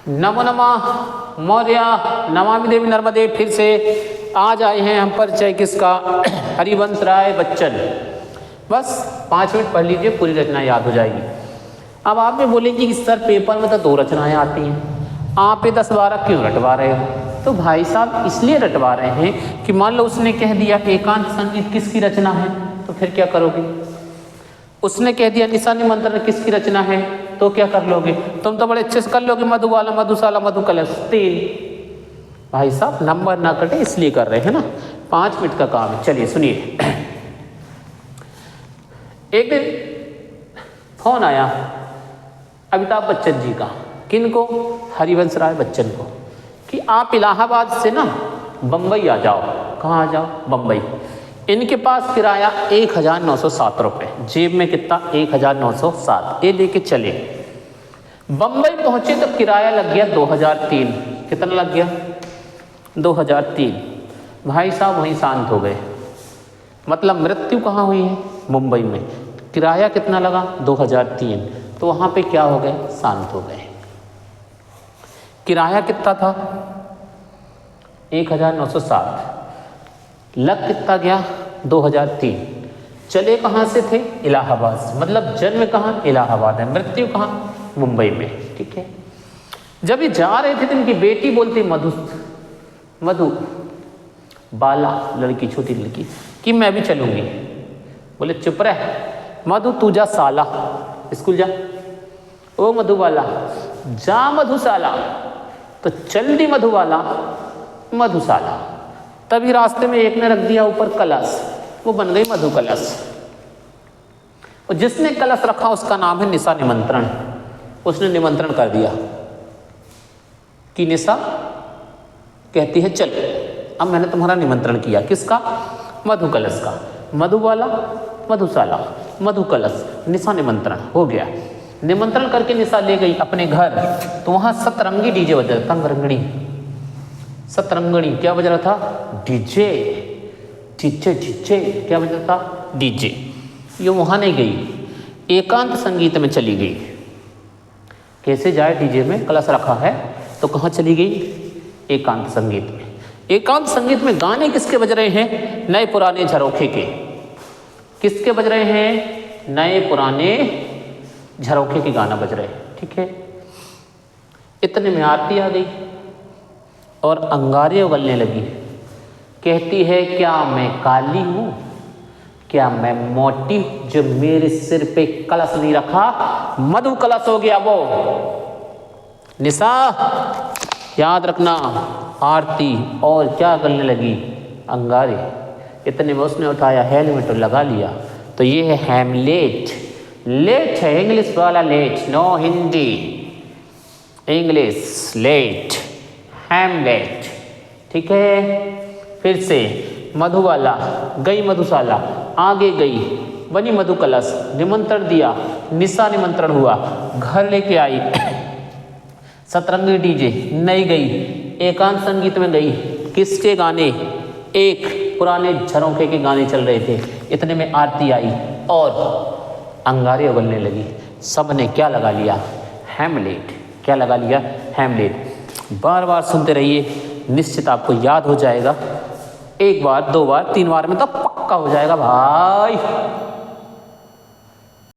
नमो नमः मौर्य नमामि देवी नर्मदे। फिर से आज आए हैं हम परिचय किसका? हरिवंश राय बच्चन। बस 5 मिनट पढ़ लीजिए, पूरी रचना याद हो जाएगी। अब आप में बोलेंगे कि सर पेपर में तो 2 रचनाएं आती हैं, आप पे 10-12 क्यों रटवा रहे हो? तो भाई साहब इसलिए रटवा रहे हैं कि मान लो उसने कह दिया एकांत संगीत किसकी रचना है, तो फिर क्या करोगे? उसने कह दिया निशा निमंत्रण किसकी रचना है, तो क्या कर लोगे? तुम तो बड़े अच्छे से कर लोगे, मधुबाला, मधुशाला, मधुकलश 3। भाई साहब नंबर ना कटे इसलिए कर रहे हैं ना, 5 मिनट का काम है। चलिए सुनिए। एक दिन फोन आया अमिताभ बच्चन जी का। किनको? हरिवंश राय बच्चन को, कि आप इलाहाबाद से ना बम्बई आ जाओ। कहाँ आ जाओ? बम्बई। इनके पास किराया 1907 रुपये, जेब में कितना? 1907। ये लेके चले। बम्बई पहुंचे तो किराया लग गया 2003। कितना लग गया? 2003। भाई साहब वहीं शांत हो गए। मतलब मृत्यु कहाँ हुई है? मुंबई में। किराया कितना लगा? 2003। तो वहाँ पे क्या हो गए? शांत हो गए। किराया कितना था? 1907। लग कितना गया? 2003। चले कहाँ से थे? इलाहाबाद से। मतलब जन्म कहाँ? इलाहाबाद है, मृत्यु कहाँ? मुंबई में। ठीक है। जब ये जा रहे थे तो इनकी बेटी बोलती मधु बाला, लड़की, छोटी लड़की, कि मैं भी चलूंगी। बोले चुप रह मधु, तू जा साला, स्कूल जा। ओ मधुबाला जा मधुशाला। तो चल दी मधुबाला मधुशाला। तभी रास्ते में एक ने रख दिया ऊपर कलश, वो बन गई मधु कलश। और जिसने कलश रखा उसका नाम है निशा निमंत्रण। उसने निमंत्रण कर दिया कि निशा कहती है चल, अब मैंने तुम्हारा निमंत्रण किया। किसका? मधु कलश का। मधुबाला, मधुशाला, मधु कलश, निशा निमंत्रण हो गया। निमंत्रण करके निशा ले गई अपने घर। तो वहां सतरंगी डीजे बज रहा था। तंगरंगड़ी, सतरंगड़ी क्या बज रहा था? डीजे, डीजे, डीजे क्या बज रहा था? डीजे। ये वहां नहीं गई, एकांत संगीत में चली गई। कैसे जाए? डीजे में कलश रखा है, तो कहाँ चली गई? एकांत संगीत में। एकांत संगीत में गाने किसके बज रहे हैं? नए पुराने झरोखे के। किसके बज रहे हैं? नए पुराने झरोखे के गाना बज रहे हैं। ठीक है। इतने में आरती आ गई और अंगारे उगलने लगी। कहती है क्या मैं काली हूं? क्या मैं मोटी हूं जो मेरे सिर पे कलश नहीं रखा? मधु कलश हो गया वो। निशा याद रखना, आरती। और क्या करने लगी? अंगारे। इतने में उसने उठाया हेलमेट और लगा लिया। तो ये है हैमलेट। लेट है इंग्लिश वाला let, no Hindi, English let, Hamlet. ठीक है। फिर से मधुबाला गई मधुशाला, आगे गई, बनी मधु कलश, निमंत्रण दिया, निशा निमंत्रण हुआ, घर लेके आई। सतरंगी डीजे नहीं गई, एकांत संगीत में गई। किसके गाने? एक पुराने झरोखे के गाने चल रहे थे। इतने में आरती आई और अंगारे उगलने लगी। सब ने क्या लगा लिया? हैमलेट। क्या लगा लिया? हैमलेट। बार बार सुनते रहिए, निश्चित आपको याद हो जाएगा। 1 बार, 2 बार, 3 बार में तो पक्का हो जाएगा भाई।